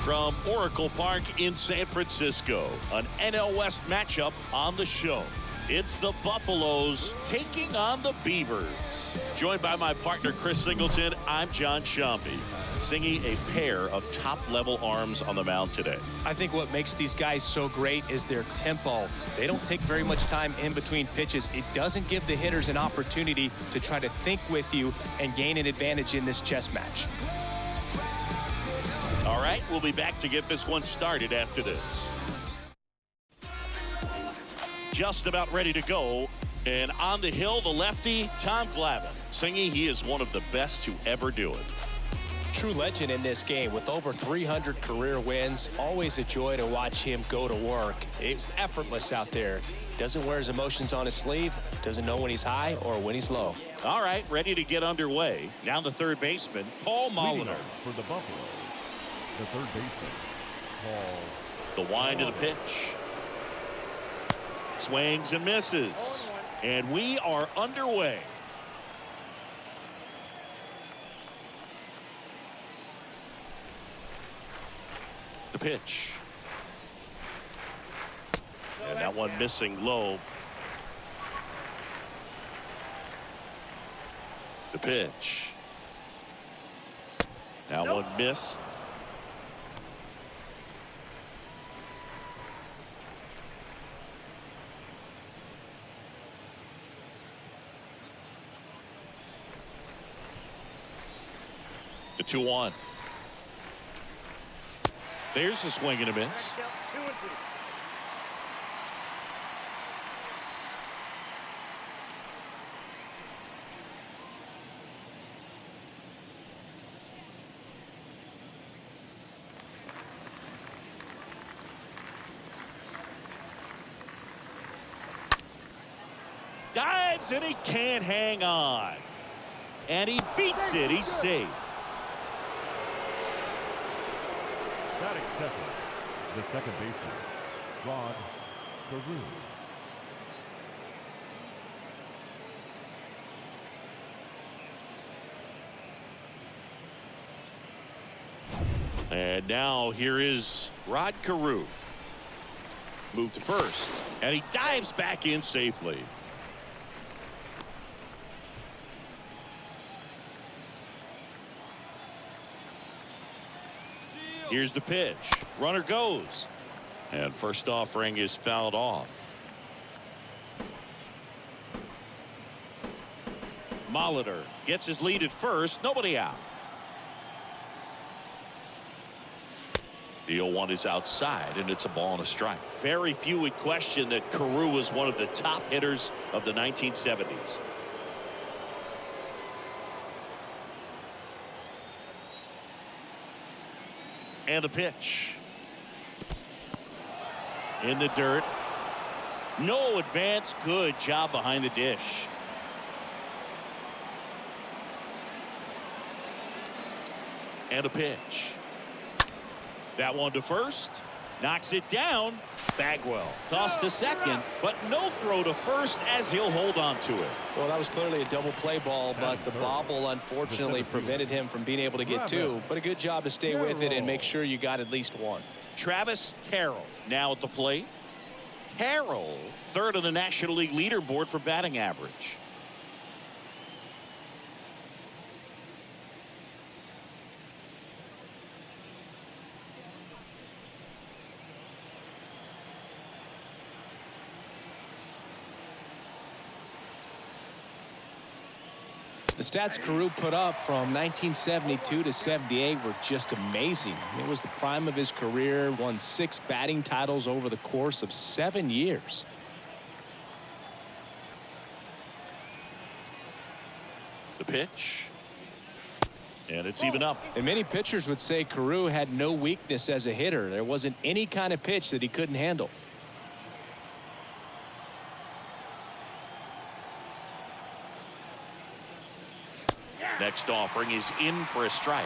from Oracle Park in San Francisco. An NL West matchup on the show. It's the Buffaloes taking on the Beavers. Joined by my partner, Chris Singleton, I'm John Shambi. Singing a pair of top-level arms on the mound today. I think what makes these guys so great is their tempo. They don't take very much time in between pitches. It doesn't give the hitters an opportunity to try to think with you and gain an advantage in this chess match. All right, we'll be back to get this one started after this. Just about ready to go. And on the hill, the lefty, Tom Glavine. Singing he is one of the best to ever do it. True legend in this game with over 300 career wins. Always a joy to watch him go to work. It's effortless out there. Doesn't wear his emotions on his sleeve. Doesn't know when he's high or when he's low. All right, ready to get underway. Down to third baseman, Paul Molitor. For the Buffalo, the third baseman, Paul. The wind of the pitch. Swings and misses. And we are underway. The pitch. And that one missing low. The pitch. That one missed. The 2-1. There's the swing and a miss. Dives and he can't hang on. And he beats it. He's safe. Batting second, the second baseman, Rod Carew. And now here is Rod Carew. Move to first, and he dives back in safely. Here's the pitch. Runner goes. And first offering is fouled off. Molitor gets his lead at first. Nobody out. The 0-1 is outside, and it's a ball and a strike. Very few would question that Carew was one of the top hitters of the 1970s. And the pitch. In the dirt. No advance. Good job behind the dish. And a pitch. That one to first. Knocks it down. Bagwell tossed to second, but no throw to first as he'll hold on to it. Well, that was clearly a double play ball, but the bobble unfortunately prevented him from being able to get two. But a good job to stay with it and make sure you got at least one. Travis Carroll now at the plate. Carroll, third on the National League leaderboard for batting average. The stats Carew put up from 1972 to 78 were just amazing. It was the prime of his career, won 6 batting titles over the course of 7 years. The pitch. And it's even up. And many pitchers would say Carew had no weakness as a hitter. There wasn't any kind of pitch that he couldn't handle. Next offering is in for a strike.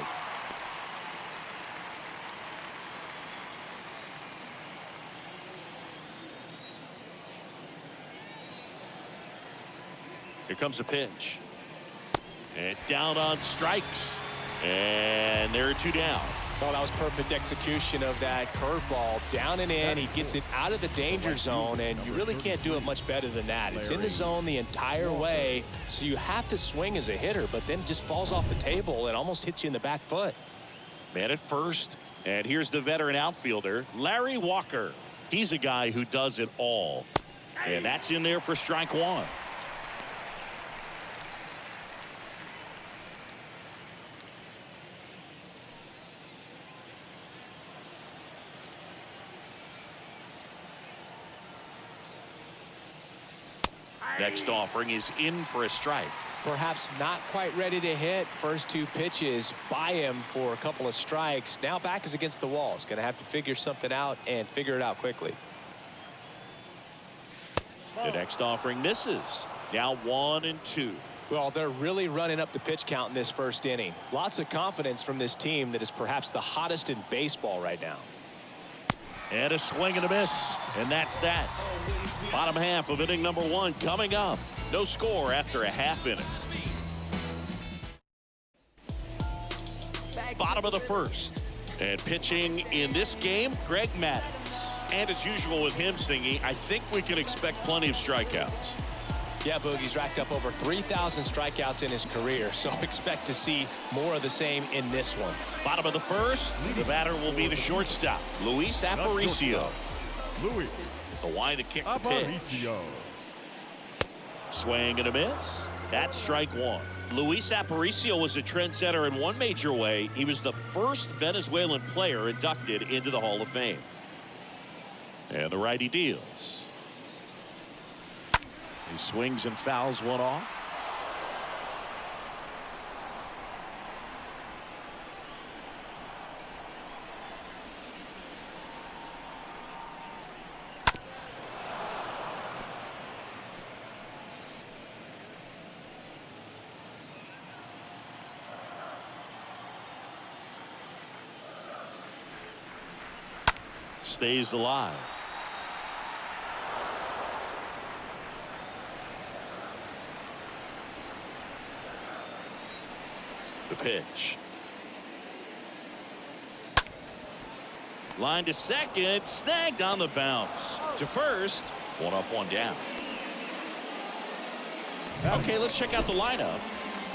Here comes a pitch. And down on strikes. And there are 2 down. Well, that was perfect execution of that curveball. Down and in, he gets it out of the danger zone, and you really can't do it much better than that. It's in the zone the entire way, so you have to swing as a hitter, but then it just falls off the table and almost hits you in the back foot. Man at first, and here's the veteran outfielder, Larry Walker. He's a guy who does it all, and that's in there for strike one. Next offering is in for a strike. Perhaps not quite ready to hit. First two pitches by him for a couple of strikes. Now back is against the wall. He's going to have to figure something out and figure it out quickly. The next offering misses. Now 1-2. Well, they're really running up the pitch count in this first inning. Lots of confidence from this team that is perhaps the hottest in baseball right now. And a swing and a miss. And that's that. Bottom half of inning number 1 coming up. No score after a half inning. Bottom of the first. And pitching in this game, Greg Maddux. And as usual with him, Singy, I think we can expect plenty of strikeouts. Yeah, Boogie's racked up over 3,000 strikeouts in his career, so expect to see more of the same in this one. Bottom of the first, the batter will be the shortstop, Luis Aparicio. Luis The wide to kick the pitch. Aparicio. Swing and a miss. That's strike one. Luis Aparicio was a trendsetter in one major way. He was the first Venezuelan player inducted into the Hall of Fame. And the righty deals. He swings and fouls one off. Stays alive. The pitch. Line to second, snagged on the bounce. To first, 1 up, 1 down. Okay, let's check out the lineup.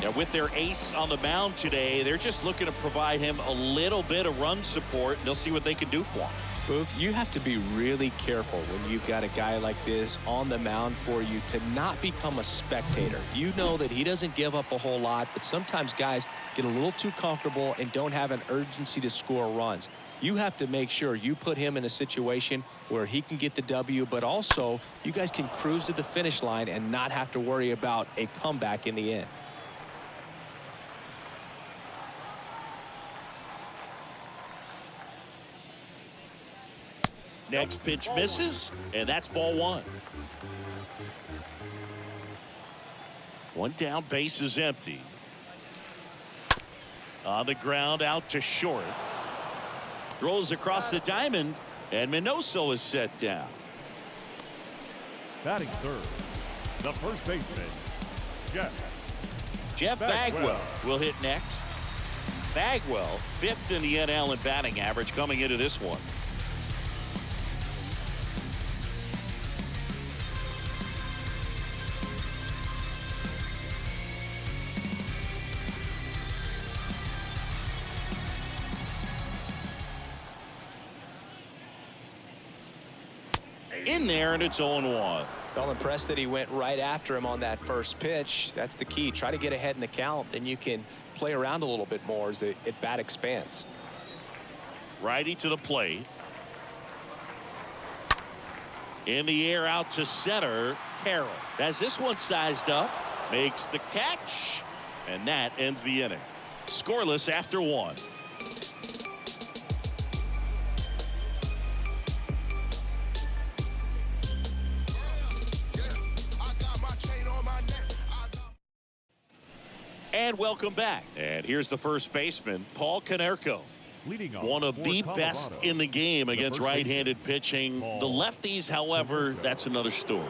Now, with their ace on the mound today, they're just looking to provide him a little bit of run support, and they'll see what they can do for him. Boog, you have to be really careful when you've got a guy like this on the mound for you to not become a spectator. You know that he doesn't give up a whole lot, but sometimes guys get a little too comfortable and don't have an urgency to score runs. You have to make sure you put him in a situation where he can get the W, but also you guys can cruise to the finish line and not have to worry about a comeback in the end. Next pitch misses, and that's ball 1. 1 down, base is empty. On the ground, out to short. Throws across the diamond, and Minoso is set down. Batting third, the first baseman, Jeff Bagwell will hit next. Bagwell, 5th in the NL in batting average coming into this one. In there, and it's 0-1. Well, impressed that he went right after him on that first pitch. That's the key. Try to get ahead in the count, then you can play around a little bit more as the at-bat expands. Righty to the plate. In the air, out to center. Carroll has this one sized up, makes the catch, and that ends the inning. Scoreless after 1. And welcome back. And here's the first baseman, Paul Konerko. leading off One of for the Colorado, best in the game the against first right-handed pitching. Paul The lefties, however, Konerko. that's another story.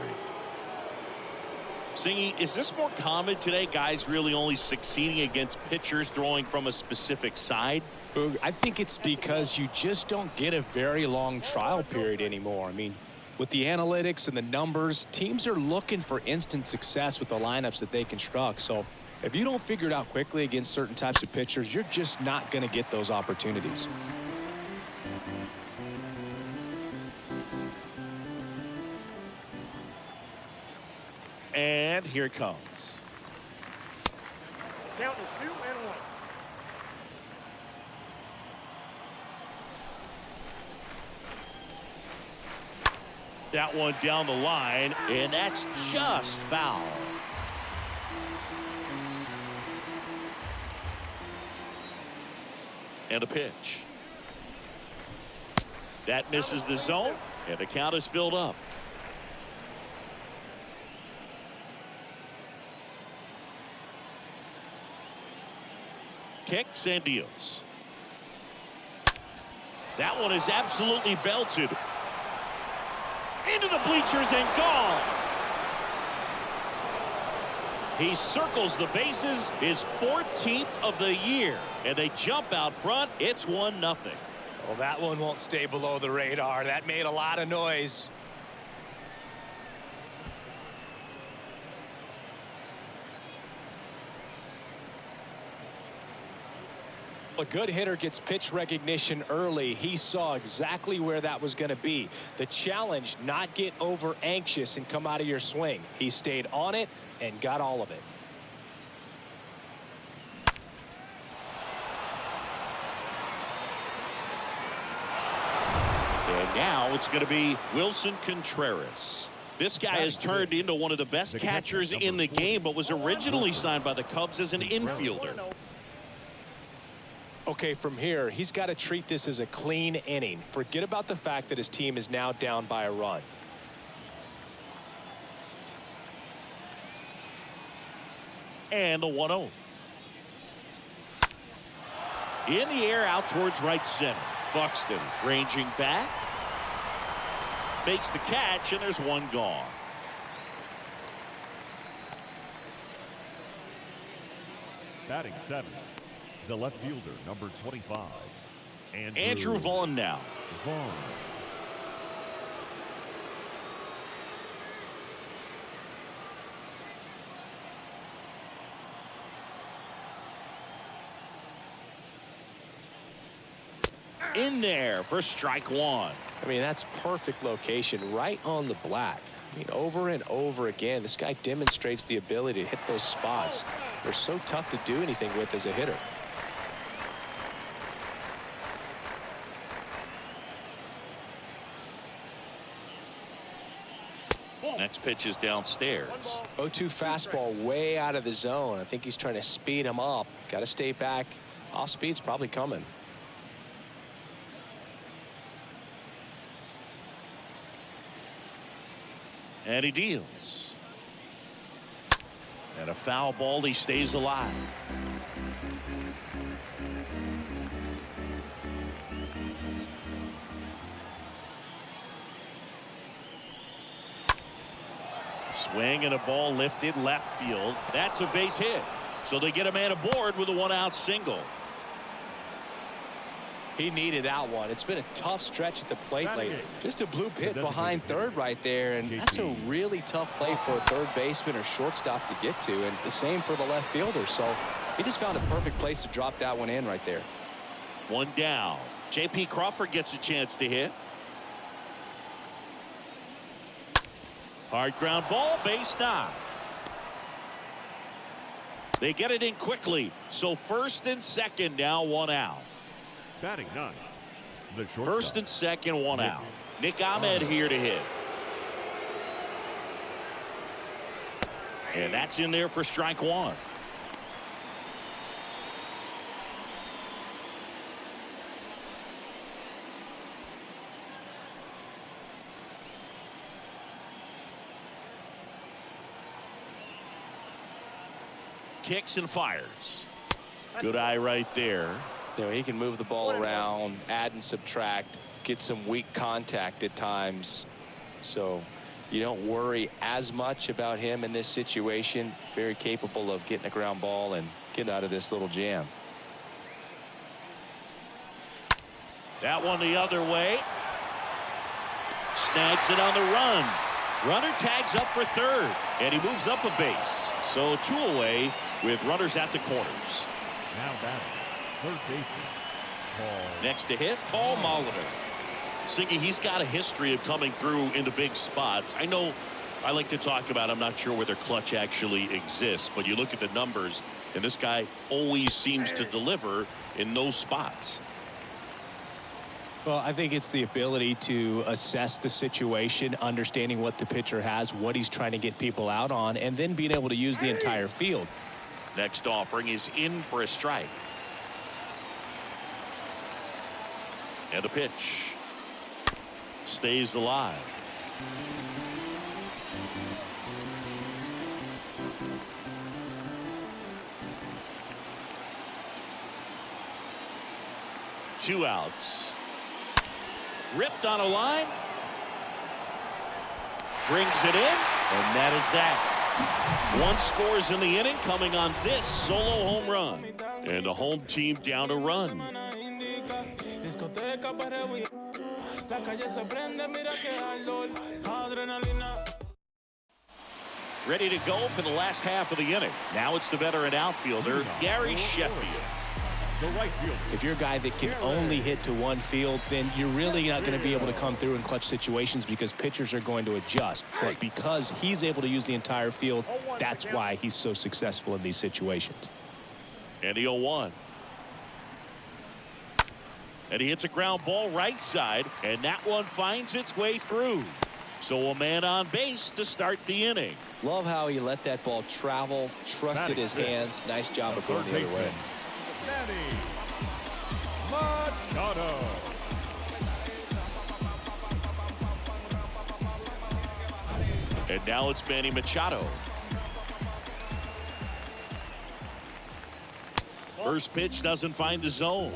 Singy, is this more common today, guys really only succeeding against pitchers throwing from a specific side? I think it's because you just don't get a very long trial period anymore. I mean, with the analytics and the numbers, teams are looking for instant success with the lineups that they construct. So if you don't figure it out quickly against certain types of pitchers, you're just not going to get those opportunities. And here it comes. Count is 2-1. That one down the line, and that's just foul. And a pitch. That misses the zone, and the count is filled up. Kicks and deals. That one is absolutely belted. Into the bleachers and gone. He circles the bases, his 14th of the year, and they jump out front. It's 1-0. Well, that one won't stay below the radar. That made a lot of noise. A good hitter gets pitch recognition early. He saw exactly where that was going to be. The challenge, not get over anxious and come out of your swing. He stayed on it and got all of it. And now it's going to be Wilson Contreras. This guy has turned into one of the best catchers in the game, but was originally signed by the Cubs as an infielder. Okay, from here, he's got to treat this as a clean inning. Forget about the fact that his team is now down by a run. And the 1-0. In the air out towards right center. Buxton ranging back. Makes the catch, and there's one gone. Batting 7th, the left fielder, number 25, Andrew Vaughn now. Vaughn. In there for strike one. I mean, that's perfect location, right on the black. I mean, over and over again, this guy demonstrates the ability to hit those spots. They're so tough to do anything with as a hitter. Next pitch is downstairs. 0-2 fastball way out of the zone. I think he's trying to speed him up. Got to stay back. Off speed's probably coming. And he deals. And a foul ball, he stays alive. Swing and a ball lifted left field. That's a base hit. So they get a man aboard with a one-out single. He needed that one. It's been a tough stretch at the plate lately. Just a bloop hit behind third right there, and that's a really tough play for a third baseman or shortstop to get to, and the same for the left fielder. So he just found a perfect place to drop that one in right there. One down. J.P. Crawford gets a chance to hit. Hard ground ball, base knock. They get it in quickly. So first and second now, one out. Batting 9, the shortstop. First and second, one out. Ncaa here to hit. And that's in there for strike one. Kicks and fires. Good eye right there. You know, he can move the ball around, add and subtract, get some weak contact at times. So you don't worry as much about him in this situation. Very capable of getting a ground ball and getting out of this little jam. That one the other way. Snags it on the run. Runner tags up for third, and he moves up a base. So 2 away with runners at the corners. Now batting, third baseman, Paul. Next to hit, Paul Molitor. Siggy, he's got a history of coming through into big spots. I know I like to talk about, I'm not sure whether clutch actually exists, but you look at the numbers, and this guy always seems to deliver in those spots. Well, I think it's the ability to assess the situation, understanding what the pitcher has, what he's trying to get people out on, and then being able to use the entire field. Next offering is in for a strike. And a pitch. Stays alive. Two outs. Ripped on a line. Brings it in, and that is that. 1 scores in the inning, coming on this solo home run. And the home team down a run. Ready to go for the last half of the inning. Now it's the veteran outfielder, Gary Sheffield. The right fielder. If you're a guy that can only hit to one field, then you're really not going to be able to come through in clutch situations because pitchers are going to adjust. But because he's able to use the entire field, that's why he's so successful in these situations. And the 0-1. And he hits a ground ball right side, and that one finds its way through. So a man on base to start the inning. Love how he let that ball travel, trusted his hands. Nice job of going the other way. Machado. And now it's Manny Machado. First pitch doesn't find the zone.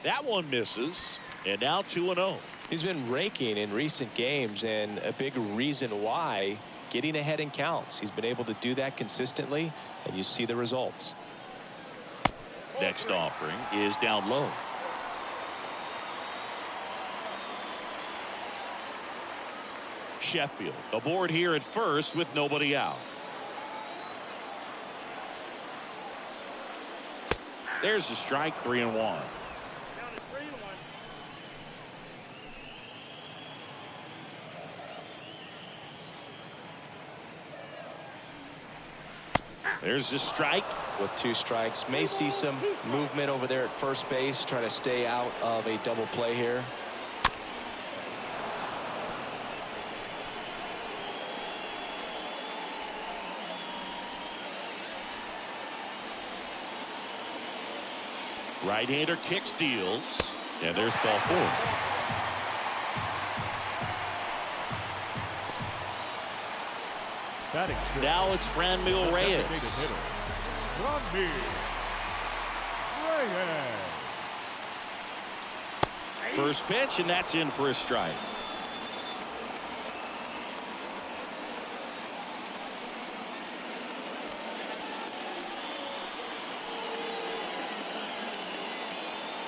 That one misses, and now 2-0. He's been raking in recent games, and a big reason why, getting ahead in counts. He's been able to do that consistently, and you see the results. Next offering is down low. Sheffield aboard here at first with nobody out. There's a strike, 3-1. There's the strike. With 2 strikes, may see some movement over there at first base, trying to stay out of a double play here. Right-hander kick steals, and there's ball 4. Now it's Franmil Reyes. Franmil Reyes. First pitch, and that's in for a strike.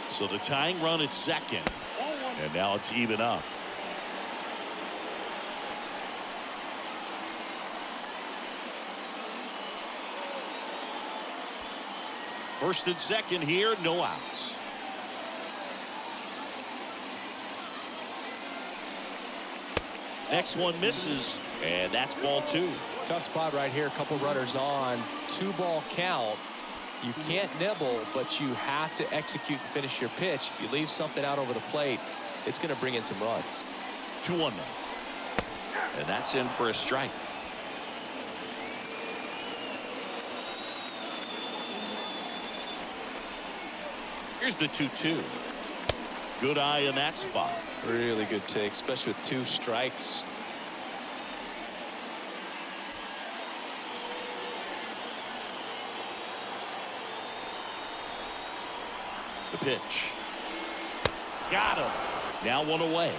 So the tying run at second, and now it's even up. First and second here, no outs. Next one misses, and that's ball 2. Tough spot right here. A couple runners on. 2-ball count. You can't nibble, but you have to execute and finish your pitch. If you leave something out over the plate, it's going to bring in some runs. 2-1 now. And that's in for a strike. Here's the 2-2. Good eye in that spot. Really good take, especially with 2 strikes. The pitch. Got him. Now one away.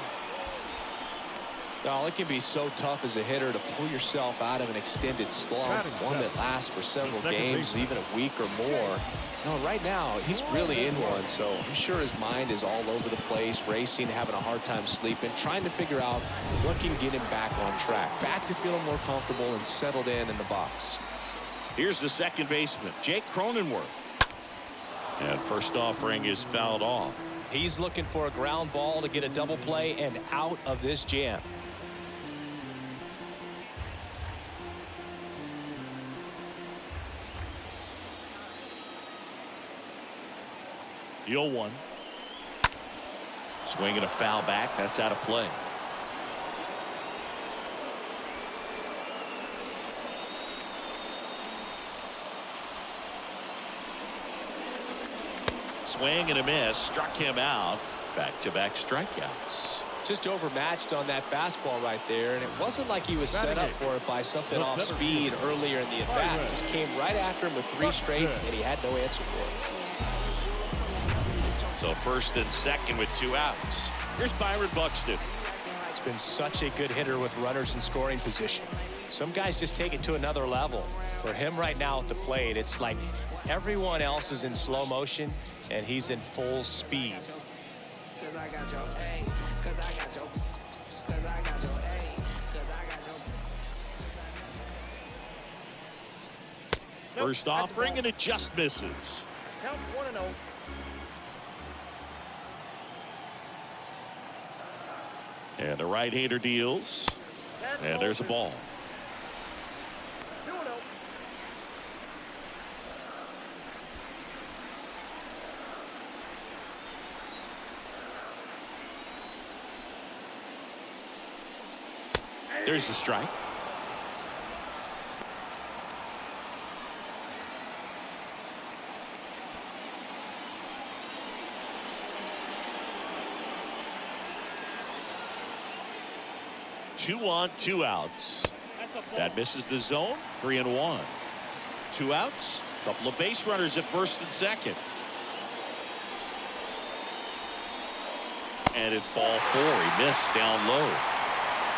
Well, it can be so tough as a hitter to pull yourself out of an extended slump, one that lasts for several games, even a week or more. No, right now, he's really in one, so I'm sure his mind is all over the place, racing, having a hard time sleeping, trying to figure out what can get him back on track, back to feeling more comfortable and settled in the box. Here's the second baseman, Jake Cronenworth. And first offering is fouled off. He's looking for a ground ball to get a double play and out of this jam. The 0-1. Swinging a foul back. That's out of play. Swing and a miss. Struck him out. Back-to-back strikeouts. Just overmatched on that fastball right there, and it wasn't like he was set up for it by something off speed earlier in the at-bat. Just came right after him with 3 straight, and he had no answer for it. So first and second with 2 outs. Here's Byron Buxton. He's been such a good hitter with runners in scoring position. Some guys just take it to another level. For him right now at the plate, it's like everyone else is in slow motion, and he's in full speed. First offering, and it just misses. Count 1-0. And the right-hander deals. And there's a ball. 2-0. There's the strike. Two on, 2 outs. That misses the zone. 3-1. 2 outs. Couple of base runners at first and second. And it's ball 4. He missed down low.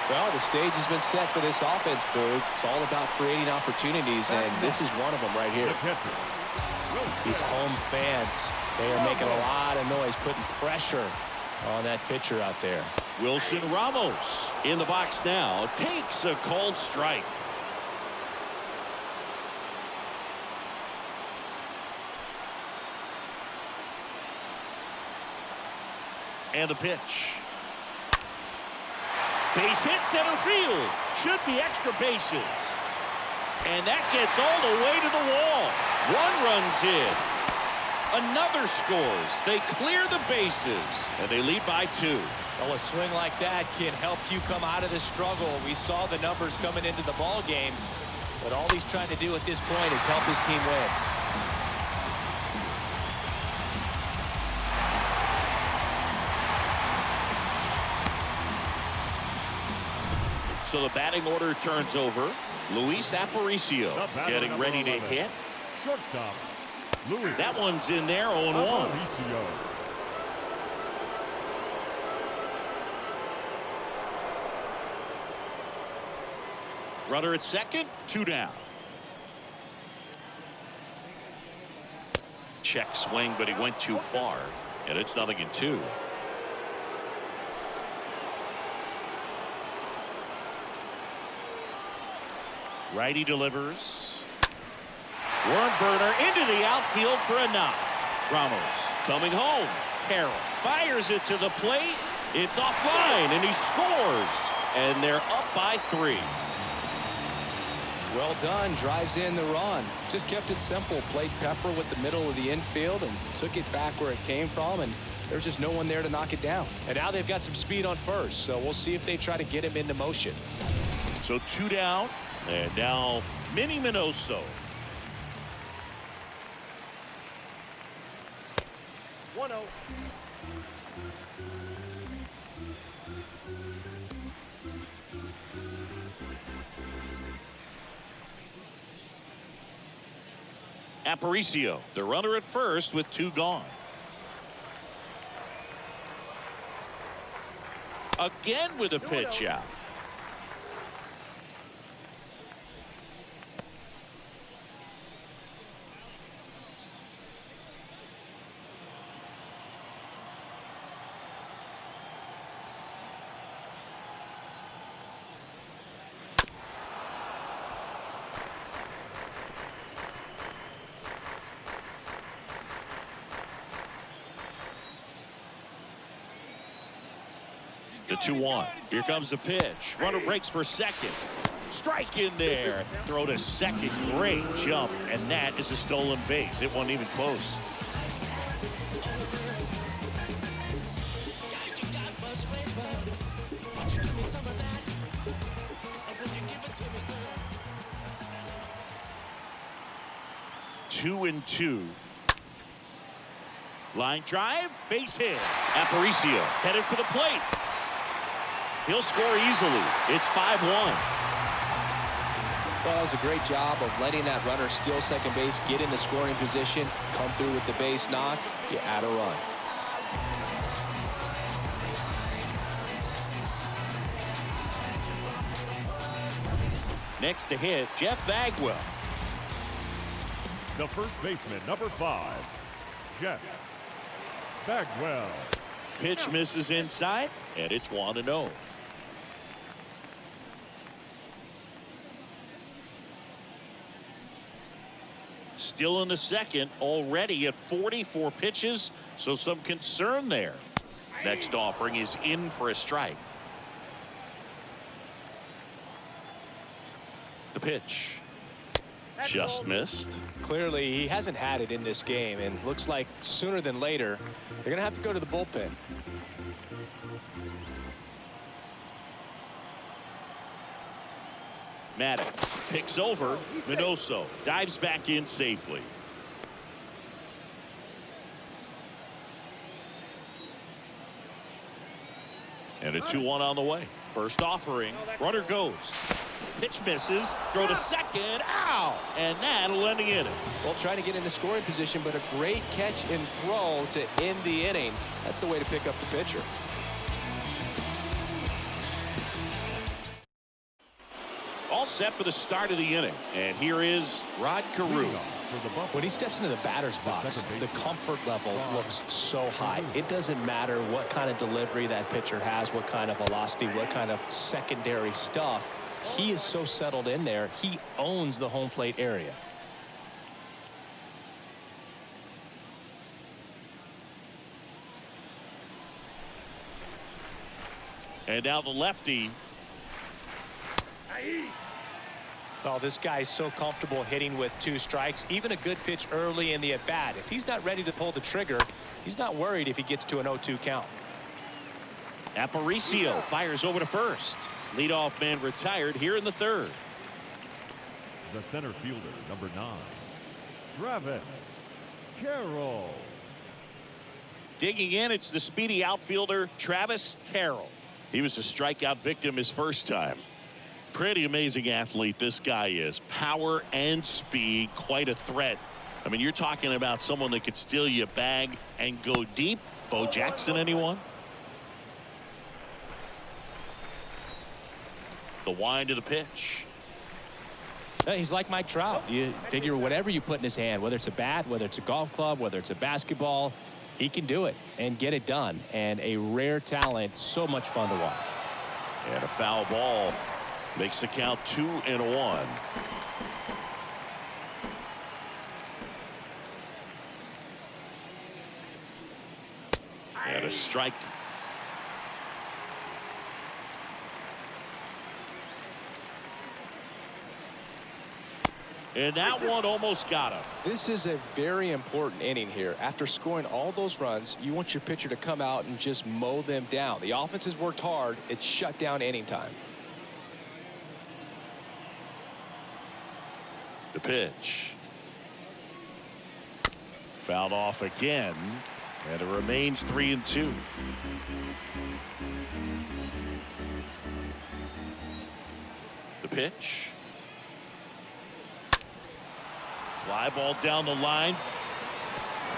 Well, the stage has been set for this offense, Berg. It's all about creating opportunities, and this is one of them right here. These home fans, they are making a lot of noise, putting pressure on that pitcher out there. Wilson Ramos in the box now, takes a called strike. And the pitch. Base hit, center field. Should be extra bases. And that gets all the way to the wall. 1 runs in. Another scores. They clear the bases, and they lead by 2. Well, a swing like that can help you come out of the struggle. We saw the numbers coming into the ball game, but all he's trying to do at this point is help his team win. So the batting order turns over. Luis Aparicio getting ready to hit. Shortstop, Luis. That one's in there, 0-1. Aparicio. Runner at second, 2 down. Check swing, but he went too far, and it's 0-2. Righty delivers. Worm burner into the outfield for a knock. Ramos coming home. Carroll fires it to the plate. It's offline, and he scores. And they're up by 3. Well done. Drives in the run. Just kept it simple. Played Pepper with the middle of the infield and took it back where it came from, and there's just no one there to knock it down. And now they've got some speed on first, so we'll see if they try to get him into motion. So 2 down, and now Minnie Minoso. 1-0. Aparicio, the runner at first with 2 gone. Again with a pitch out. The 2-1. Here comes the pitch. Runner breaks for second. Strike in there. Throw to second. Great jump. And that is a stolen base. It wasn't even close. Two and two. Line drive. Base hit. Aparicio headed for the plate. He'll score easily. It's 5-1. Well, that was a great job of letting that runner steal second base, get in the scoring position, come through with the base knock. You add a run. Next to hit, Jeff Bagwell. The first baseman, number 5, Jeff Bagwell. Pitch misses inside, and it's 1-0. Still in the second, already at 44 pitches, so some concern there. Next offering is in for a strike. The pitch. Just missed. Clearly, he hasn't had it in this game, and looks like sooner than later, they're going to have to go to the bullpen. Maddox picks over. Minoso dives back in safely. And a 2-1 on the way. First offering. Runner goes. Pitch misses. Throw to second. Ow! And that'll end the inning. Well, trying to get in the scoring position, but a great catch and throw to end the inning. That's the way to pick up the pitcher. All set for the start of the inning. And here is Rod Carew. When he steps into the batter's box, the comfort level looks so high. It doesn't matter what kind of delivery that pitcher has, what kind of velocity, what kind of secondary stuff. He is so settled in there. He owns the home plate area. And now the lefty. Oh, this guy's so comfortable hitting with 2 strikes. Even a good pitch early in the at-bat. If he's not ready to pull the trigger, he's not worried if he gets to an 0-2 count. Aparicio fires over to first. Leadoff man retired here in the third. The center fielder, number 9, Travis Carroll. Digging in, it's the speedy outfielder, Travis Carroll. He was a strikeout victim his first time. Pretty amazing athlete this guy is. Power and speed, quite a threat. I mean, you're talking about someone that could steal you a bag and go deep. Bo Jackson, anyone? The wind of the pitch. He's like Mike Trout. You figure whatever you put in his hand, whether it's a bat, whether it's a golf club, whether it's a basketball, he can do it and get it done. And a rare talent, so much fun to watch. And a foul ball makes the count 2-1. And a strike. And that one almost got him. This is a very important inning here. After scoring all those runs, you want your pitcher to come out and just mow them down. The offense has worked hard. It's shut down inning time. The pitch. Fouled off again. And it remains 3-2. The pitch. Fly ball down the line.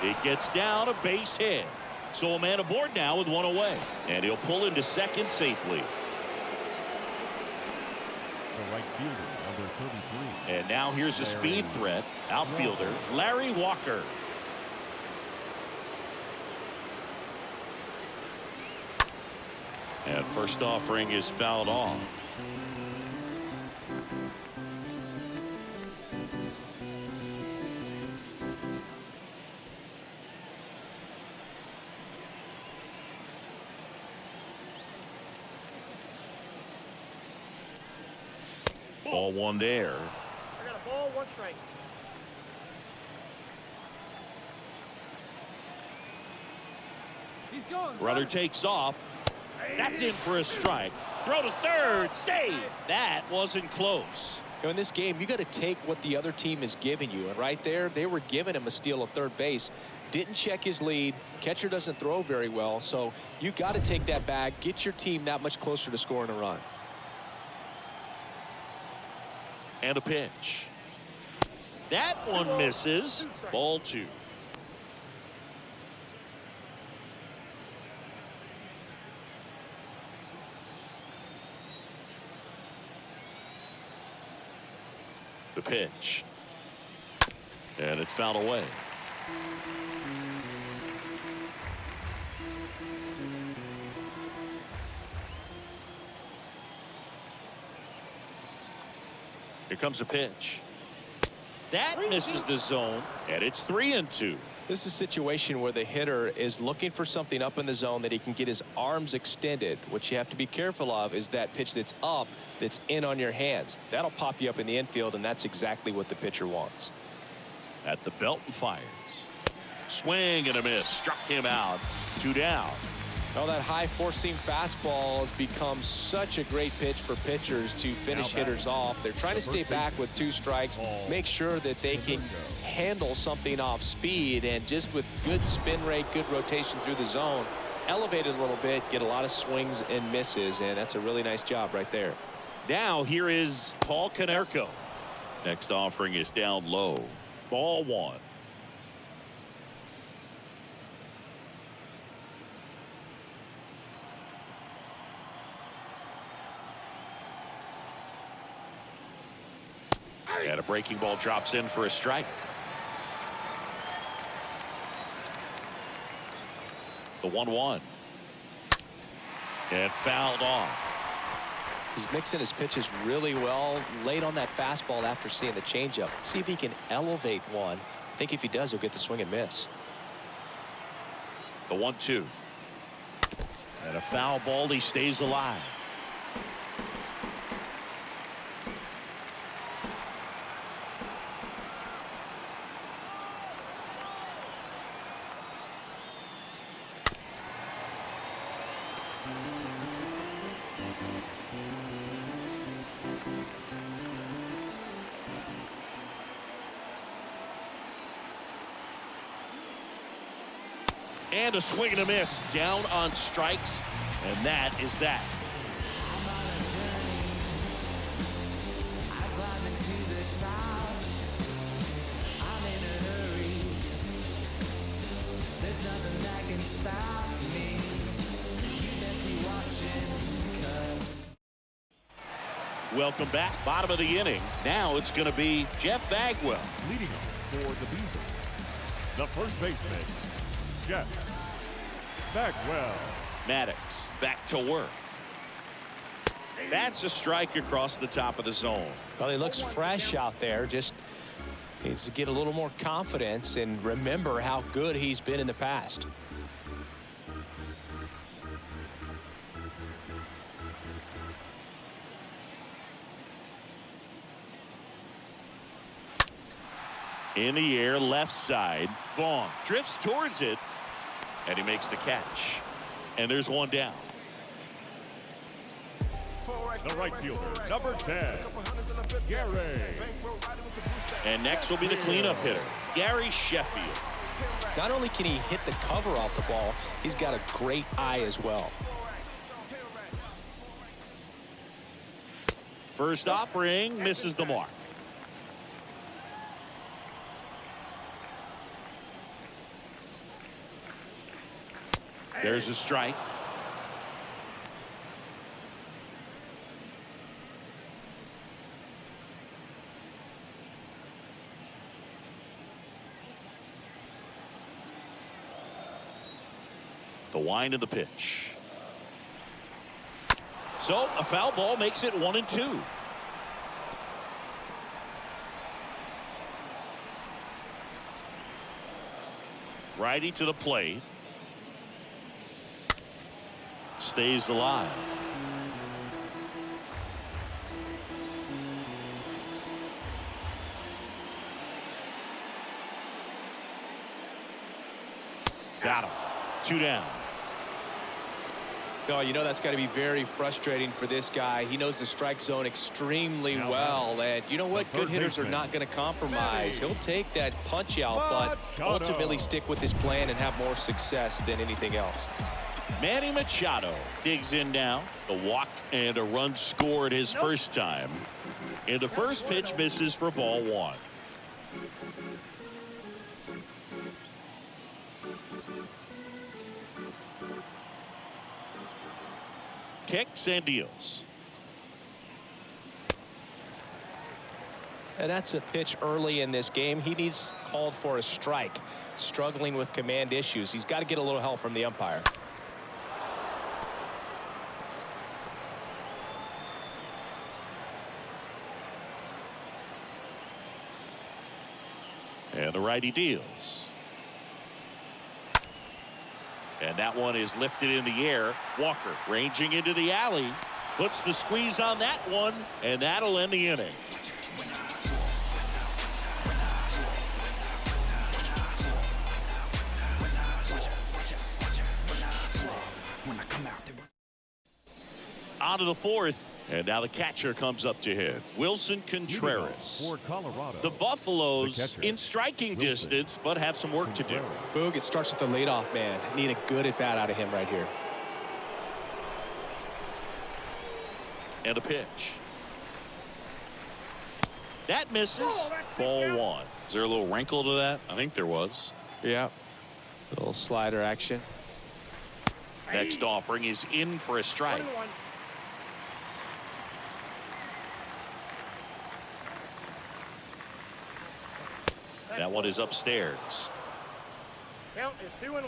It gets down, a base hit. So a man aboard now with one away. And he'll pull into second safely. The right fielder, number 33. And now here's a speed threat. Outfielder Larry Walker. And first offering is fouled off. Ball one there. I got a ball, 1 strike. He's gone. Runner takes off. That's in for a strike. Throw to third. Save. That wasn't close. In this game, you got to take what the other team is giving you. And right there, they were giving him a steal at third base. Didn't check his lead. Catcher doesn't throw very well. So you got to take that back. Get your team that much closer to scoring a run. And a pitch. That one misses. Ball 2. The pitch. And it's fouled away. Here comes a pitch. That misses the zone, and it's 3-2. This is a situation where the hitter is looking for something up in the zone that he can get his arms extended. What you have to be careful of is that pitch that's up, that's in on your hands. That'll pop you up in the infield, and that's exactly what the pitcher wants. At the belt and fires. Swing and a miss. Struck him out. 2 down. Oh, that high four-seam fastball has become such a great pitch for pitchers to finish hitters off. They're trying to stay back with 2 strikes, make sure that they can handle something off speed, and just with good spin rate, good rotation through the zone, elevate it a little bit, get a lot of swings and misses, and that's a really nice job right there. Now here is Paul Konerko. Next offering is down low. Ball 1. And a breaking ball drops in for a strike. The 1-1. And fouled off. He's mixing his pitches really well, late on that fastball after seeing the changeup. See if he can elevate one. I think if he does, he'll get the swing and miss. The 1-2. And a foul ball. He stays alive. And a swing and a miss. Down on strikes. And that is that. Welcome back. Bottom of the inning. Now it's going to be Jeff Bagwell. Leading off for the Beavers, the first baseman, Jeff Bagwell. Maddox back to work. That's a strike across the top of the zone. Well, he looks fresh out there. Just needs to get a little more confidence and remember how good he's been in the past. In the air, left side. Vaughn drifts towards it, and he makes the catch. And there's one down. The right fielder, number 10, Gary. And next will be the cleanup hitter, Gary Sheffield. Not only can he hit the cover off the ball, he's got a great eye as well. First offering misses the mark. There's a strike. The wind of the pitch. So a foul ball makes it 1-2. Righty to the plate. Stays alive. Got him. 2 down. Oh, you know that's got to be very frustrating for this guy. He knows the strike zone extremely well, and you know what? Good hitters are not going to compromise. He'll take that punch out, but ultimately stick with his plan and have more success than anything else. Manny Machado digs in now. A walk and a run scored his first time. And the first pitch misses for ball 1. Kicks and deals. And that's a pitch early in this game. He needs called for a strike. Struggling with command issues. He's got to get a little help from the umpire. And the righty deals. And that one is lifted in the air. Walker ranging into the alley. Puts the squeeze on that one. And that'll end the inning. On to the 4th. And now the catcher comes up to hit. Wilson Contreras. For Colorado, The Buffaloes in striking distance, but have some work to do. Boog, it starts with the leadoff man. Need a good at-bat out of him right here. And a pitch. That misses. Ball 1. Is there a little wrinkle to that? I think there was. Yeah. Little slider action. Next offering is in for a strike. 1-1. That one is upstairs. Count is 2-1.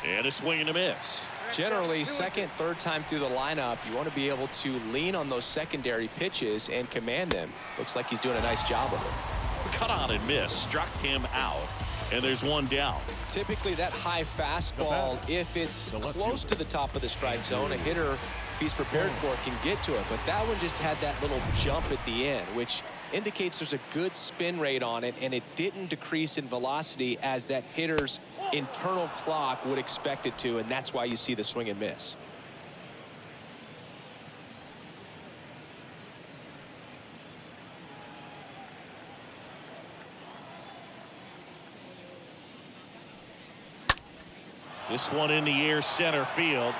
And a swing and a miss. Generally, second, third time through the lineup, you want to be able to lean on those secondary pitches and command them. Looks like he's doing a nice job of it. Cut on and miss. Struck him out. And there's one down. Typically, that high fastball, if it's close to the top of the strike zone, a hitter, if he's prepared for it, can get to it. But that one just had that little jump at the end, which indicates there's a good spin rate on it, and it didn't decrease in velocity as that hitter's internal clock would expect it to, and that's why you see the swing and miss. This one in the air, center field.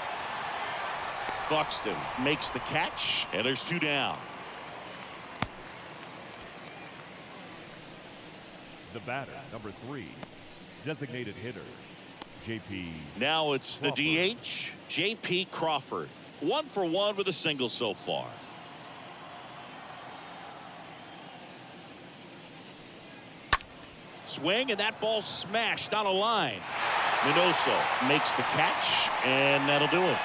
Buxton makes the catch, and there's 2 down. the batter, number 3, designated hitter, J.P. Now it's the DH, J.P. Crawford. 1 for 1 with a single so far. Swing, and that ball smashed on a line. Minoso makes the catch, and that'll do it.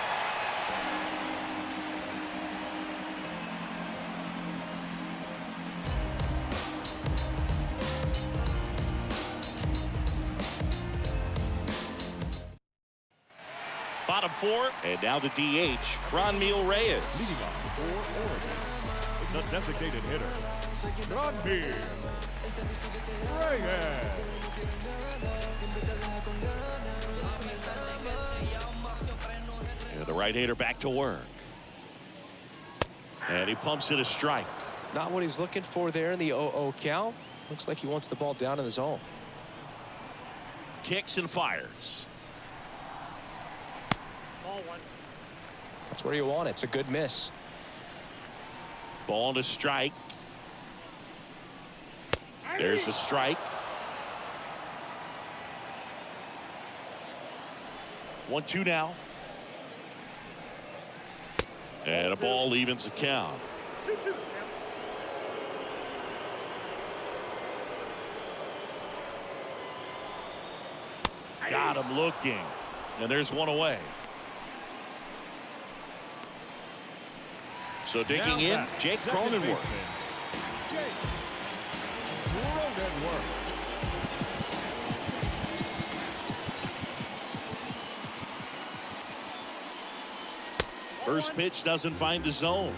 Bottom 4, and now the DH, Franmil Reyes. Leading off for Oregon, the designated hitter, Franmil Reyes. And the right-hander back to work. And he pumps it a strike. Not what he's looking for there in the 0-0 count. Looks like he wants the ball down in the zone. Kicks and fires. Ball 1. That's where you want it. It's a good miss. Ball to strike. There's the strike. 1-2 now. And a ball evens the count. 2-2. Got him looking. And there's one away. So digging in, Jake Cronenworth. Jake Cronenworth. First pitch doesn't find the zone.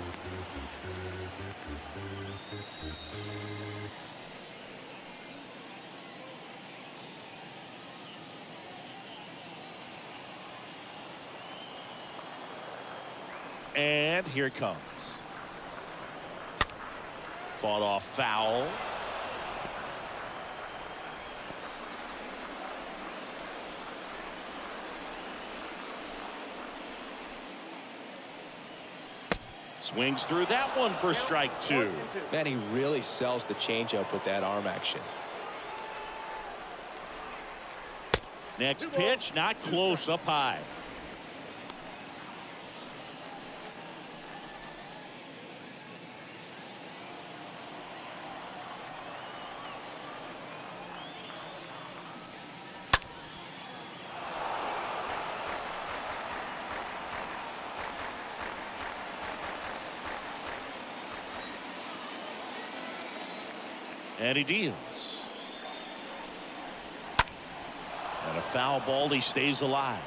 And here it comes. Fought off foul. Swings through that one for strike 2. Man, he really sells the changeup with that arm action. Next pitch, not close, up high. And he deals. And a foul ball, he stays alive.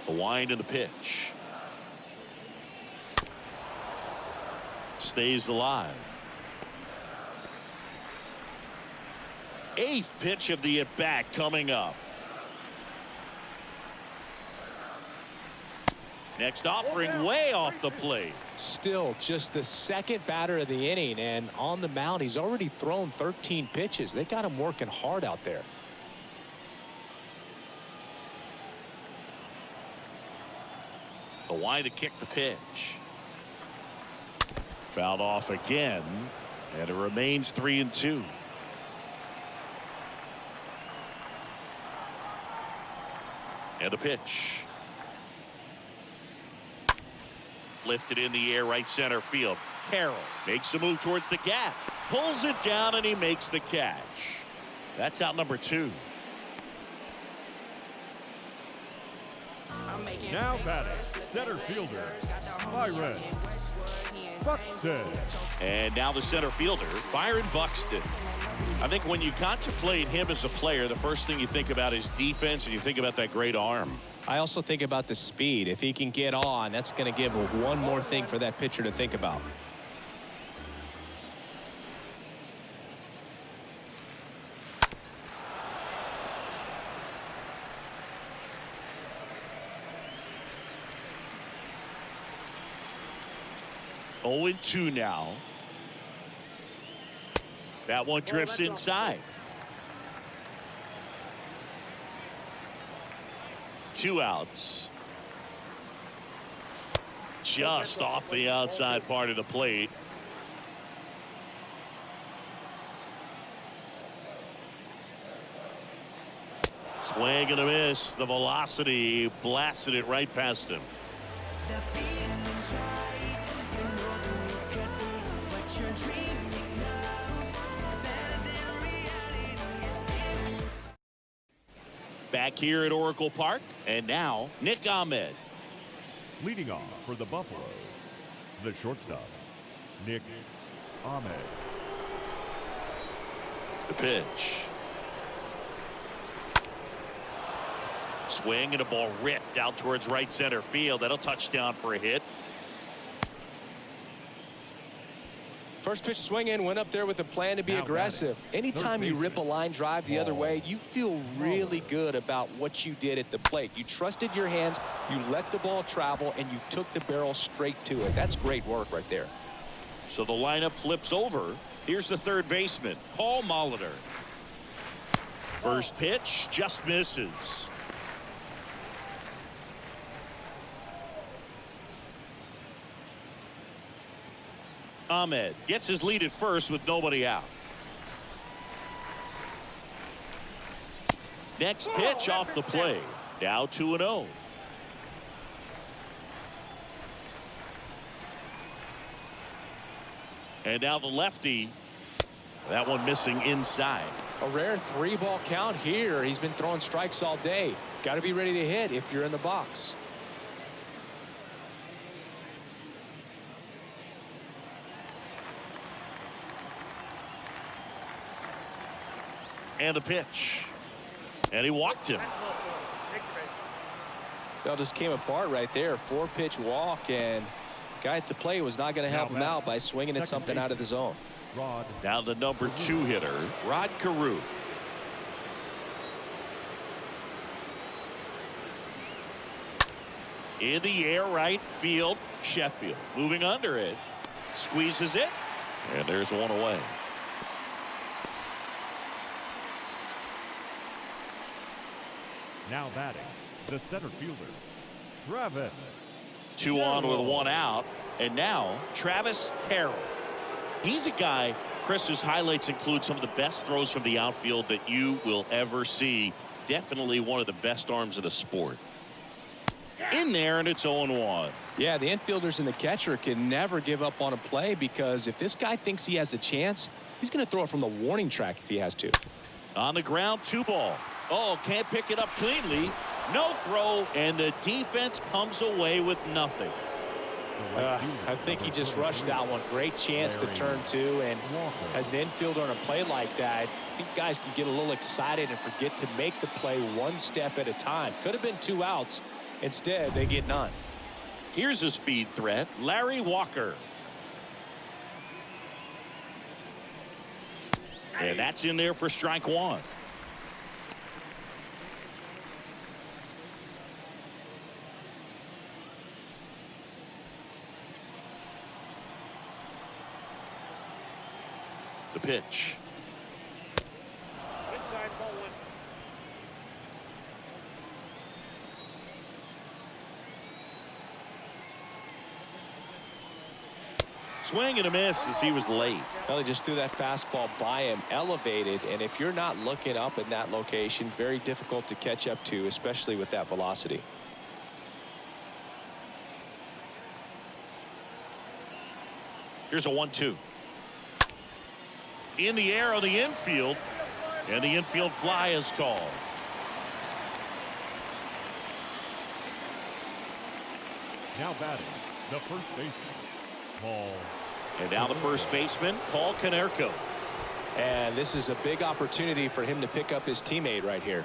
The wind and the pitch. Stays alive. 8th pitch of the at-bat coming up. Next offering way off the plate. Still just the second batter of the inning, and on the mound he's already thrown 13 pitches. They got him working hard out there. The wind to kick the pitch. Fouled off again, and it remains 3-2. And a pitch. Lifted in the air, right center field. Carroll makes a move towards the gap. Pulls it down, and he makes the catch. That's out number 2. Now batting, center fielder, Byron Buxton. And now the center fielder, Byron Buxton. I think when you contemplate him as a player, the first thing you think about is defense, and you think about that great arm. I also think about the speed. If he can get on, that's going to give one more thing for that pitcher to think about. Oh, 2 now. That one drifts inside. 2 outs. Just off the outside part of the plate. Swing and a miss. The velocity blasted it right past him. Back here at Oracle Park, and now Ncaa. Leading off for the Buffaloes, the shortstop, Ncaa. The pitch. Swing and a ball ripped out towards right center field. That'll touchdown for a hit. First pitch swing in, went up there with a plan to be aggressive. Anytime you rip a line drive the other way, you feel really good about what you did at the plate. You trusted your hands, you let the ball travel, and you took the barrel straight to it. That's great work right there. So the lineup flips over. Here's the third baseman, Paul Molitor. First pitch just misses. Ahmed gets his lead at first with nobody out. Next pitch off the plate. Now 2-0. And now the lefty. That one missing inside. A rare 3-ball count here. He's been throwing strikes all day. Got to be ready to hit if you're in the box. And the pitch. And he walked him. Well, just came apart right there. 4-pitch walk, and guy at the plate was not going to help him out by swinging at something out of the zone. Now the number 2 hitter, Rod Carew. In the air, right field. Sheffield moving under it. Squeezes it. And there's one away. Now batting, the center fielder, Travis. 2 on with 1 out. And now Travis Carroll. He's a guy, Chris, whose highlights include some of the best throws from the outfield that you will ever see. Definitely one of the best arms in the sport. In there, and it's 0-1. Yeah, the infielders and the catcher can never give up on a play, because if this guy thinks he has a chance, he's going to throw it from the warning track if he has to. On the ground, 2 ball. Oh, can't pick it up cleanly. No throw, and the defense comes away with nothing. I think he just rushed that one. Great chance to turn 2, and as an infielder on a play like that, I think guys can get a little excited and forget to make the play one step at a time. Could have been 2 outs. Instead, they get none. Here's a speed threat, Larry Walker. And that's in there for strike 1. The pitch. Inside ball 1. Swing and a miss as he was late. Well, he just threw that fastball by him, elevated, and if you're not looking up in that location, very difficult to catch up to, especially with that velocity. Here's a 1-2. In the air on the infield, and the infield fly is called. Now batting, the first baseman, Paul. And now the first baseman, Paul Konerko. And this is a big opportunity for him to pick up his teammate right here.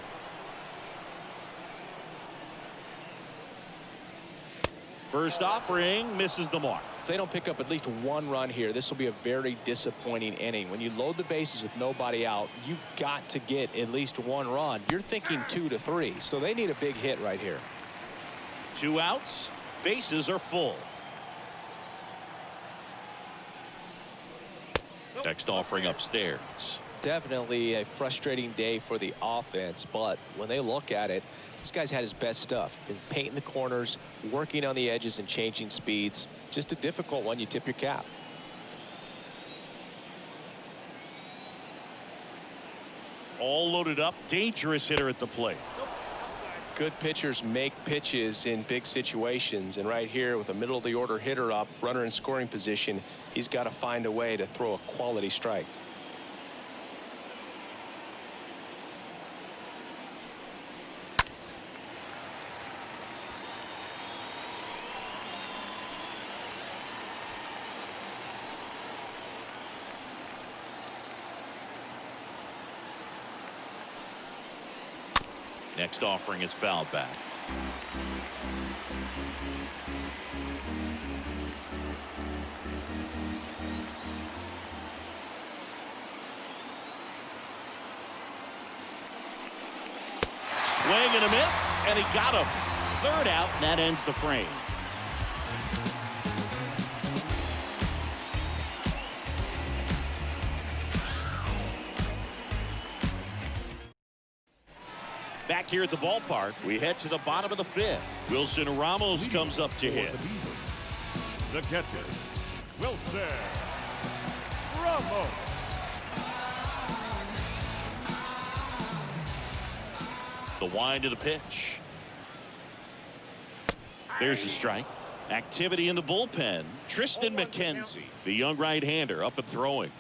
First offering misses the mark. If they don't pick up at least 1 run here, this will be a very disappointing inning. When you load the bases with nobody out, you've got to get at least 1 run. You're thinking 2 to 3, so they need a big hit right here. 2 outs, bases are full. Next offering upstairs. Definitely a frustrating day for the offense, but when they look at it, this guy's had his best stuff. He's painting the corners, working on the edges, and changing speeds. Just a difficult one. You tip your cap. All loaded up, dangerous hitter at the plate. Good pitchers make pitches in big situations, and right here with a middle of the order hitter up, runner in scoring position, he's got to find a way to throw a quality strike. Next offering is fouled back. Swing and a miss, and he got him. 3rd out, and that ends the frame. Back here at the ballpark, we head to the bottom of the 5th. Wilson Ramos comes up to hit. The catcher, Wilson Ramos. The wind of the pitch. There's a strike. Activity in the bullpen. Tristan McKenzie, the young right-hander, up and throwing.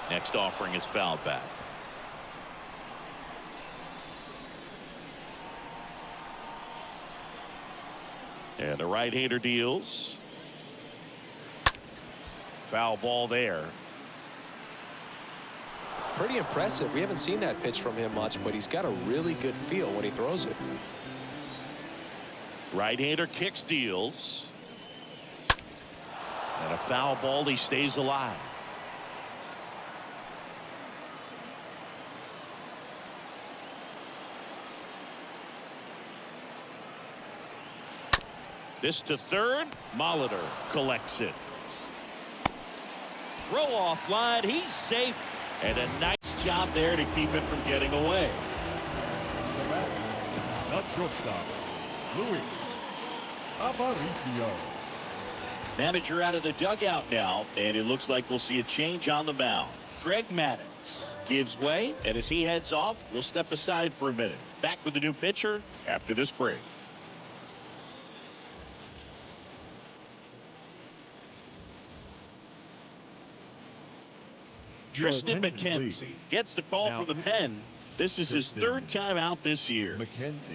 Next offering is fouled back. And the right-hander deals. Foul ball there. Pretty impressive. We haven't seen that pitch from him much, but he's got a really good feel when he throws it. Right-hander kicks, deals. And a foul ball. He stays alive. This to third. Molitor collects it. Throw off line. He's safe. And a nice job there to keep it from getting away. Not shortstop, Luis Aparicio. Manager out of the dugout now, and it looks like we'll see a change on the mound. Greg Maddux gives way, and as he heads off, we'll step aside for a minute. Back with the new pitcher after this break. Tristan McKenzie gets the call from the pen. This is his third time out this year.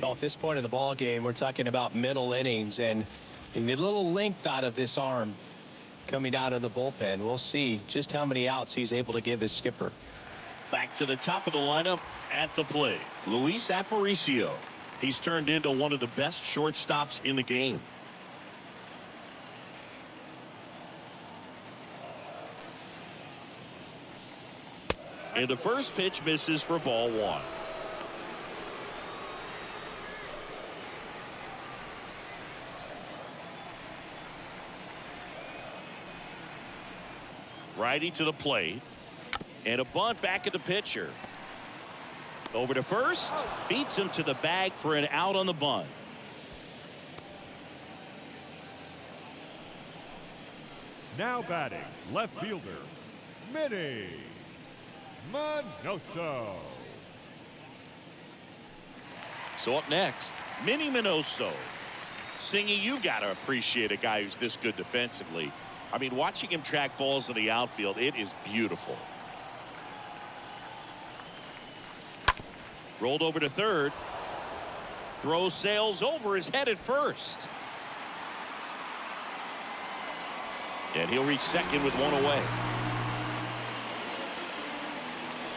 Well, at this point in the ball game, we're talking about middle innings, and a little length out of this arm coming out of the bullpen. We'll see just how many outs he's able to give his skipper. Back to the top of the lineup at the plate, Luis Aparicio. He's turned into one of the best shortstops in the game. And the first pitch misses for ball one. Righty to the plate. And a bunt back at the pitcher. Over to first. Beats him to the bag for an out on the bunt. Now batting, left fielder, Manny Minoso. So up next, Minnie Minoso. Singy, you got to appreciate a guy who's this good defensively. I mean, watching him track balls in the outfield, it is beautiful. Rolled over to third. Throw sails over his head at first. And he'll reach second with one away.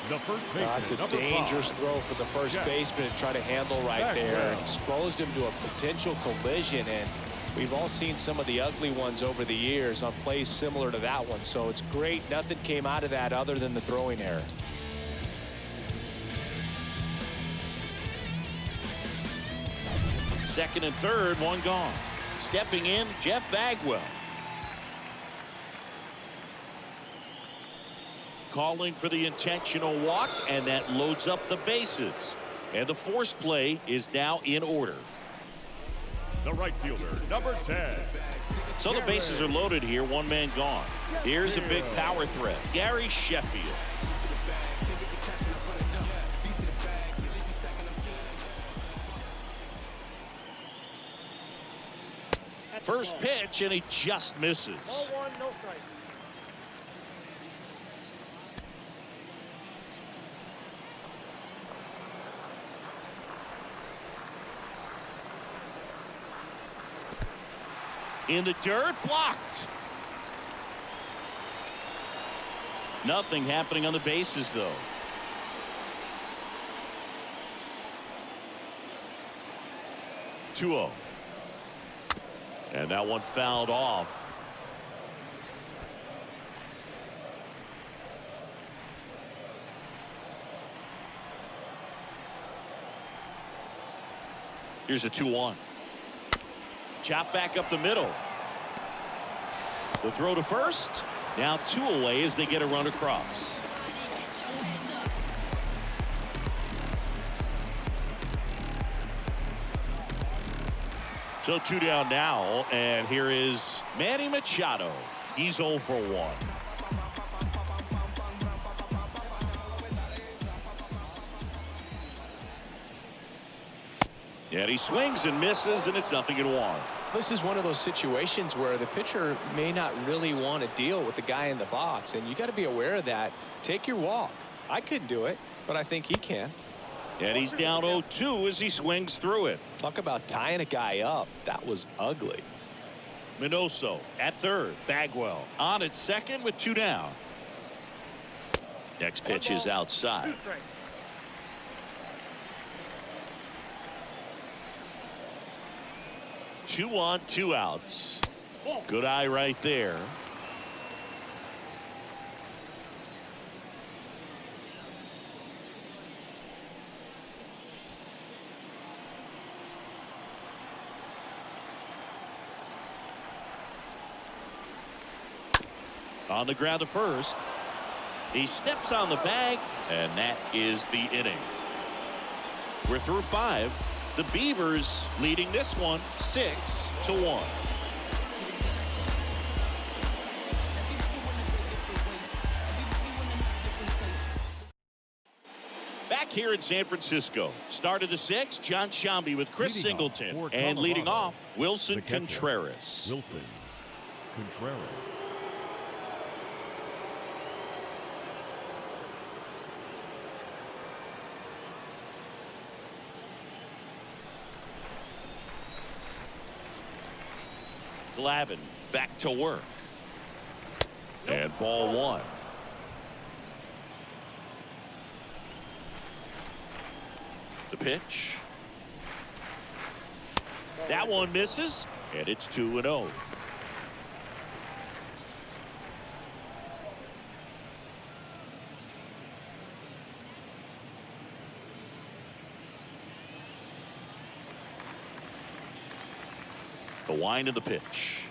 The first baseman, That's a dangerous throw for the first baseman to try to handle right there. It exposed him to a potential collision, and we've all seen some of the ugly ones over the years on plays similar to that one. So it's great. Nothing came out of that other than the throwing error. Second and third, one gone. Stepping in, Jeff Bagwell. Calling for the intentional walk, and that loads up the bases. And the force play is now in order. The right fielder, number 10. So the bases are loaded here, one man gone. Here's a big power threat, Gary Sheffield. First pitch, and he just misses. Ball one, no strike. In the dirt, blocked. Nothing happening on the bases, though. Two-0. And that one fouled off. Here's a 2-1. Chop back up the middle. The throw to first. Now two away as they get a run across. So 2 down now, and here is Manny Machado. He's 0 for 1. And he swings and misses, and it's 0-1. This is one of those situations where the pitcher may not really want to deal with the guy in the box, and you got to be aware of that. Take your walk. I couldn't do it, but I think he can. And he's down 0-2 as he swings through it. Talk about tying a guy up. That was ugly. Minoso at third. Bagwell on at second with 2 down. Next pitch is outside. 2 strikes. 2 on, 2 outs. Good eye right there. On the ground to first. He steps on the bag, and that is the inning. We're through 5. The Beavers leading this one 6-1. Back here in San Francisco. Start of the 6th, John Sciambi with Chris Singleton. And leading off, Wilson Contreras. Wilson Contreras. Glavine back to work. And ball 1. The pitch. That one misses, and it's 2-0. The wind of the pitch.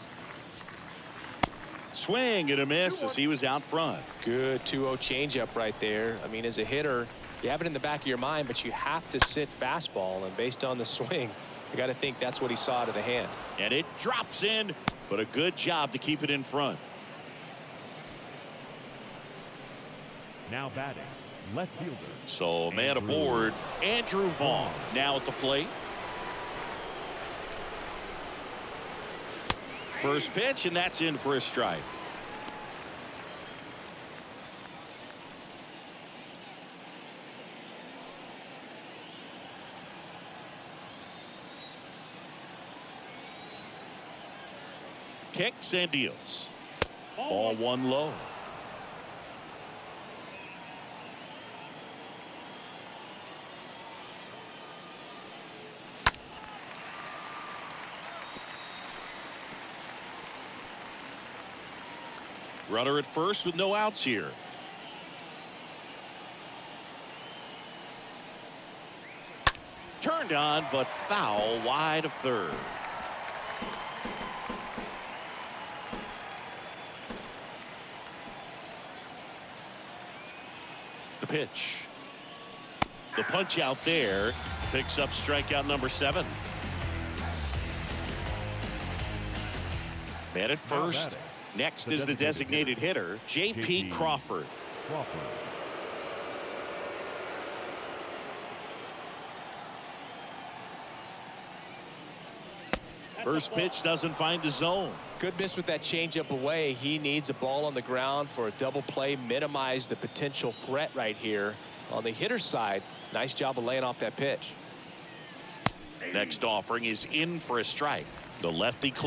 Swing and a miss as he was out front. Good 2-0 changeup right there. I mean, as a hitter, you have it in the back of your mind, but you have to sit fastball, and based on the swing, you got to think that's what he saw out of the hand. And it drops in, but a good job to keep it in front. Now batting, left fielder. So man aboard, Andrew Vaughn now at the plate. First pitch, and that's in for a strike. Kicks and deals. Ball 1 low. Runner at first with no outs here. Turned on, but foul wide of third. The pitch. The punch out there picks up strikeout number 7. Man at first. Next is the designated hitter, J.P. Crawford. First pitch doesn't find the zone. Good miss with that changeup away. He needs a ball on the ground for a double play, minimize the potential threat right here. On the hitter's side, nice job of laying off that pitch. Next offering is in for a strike. The lefty close.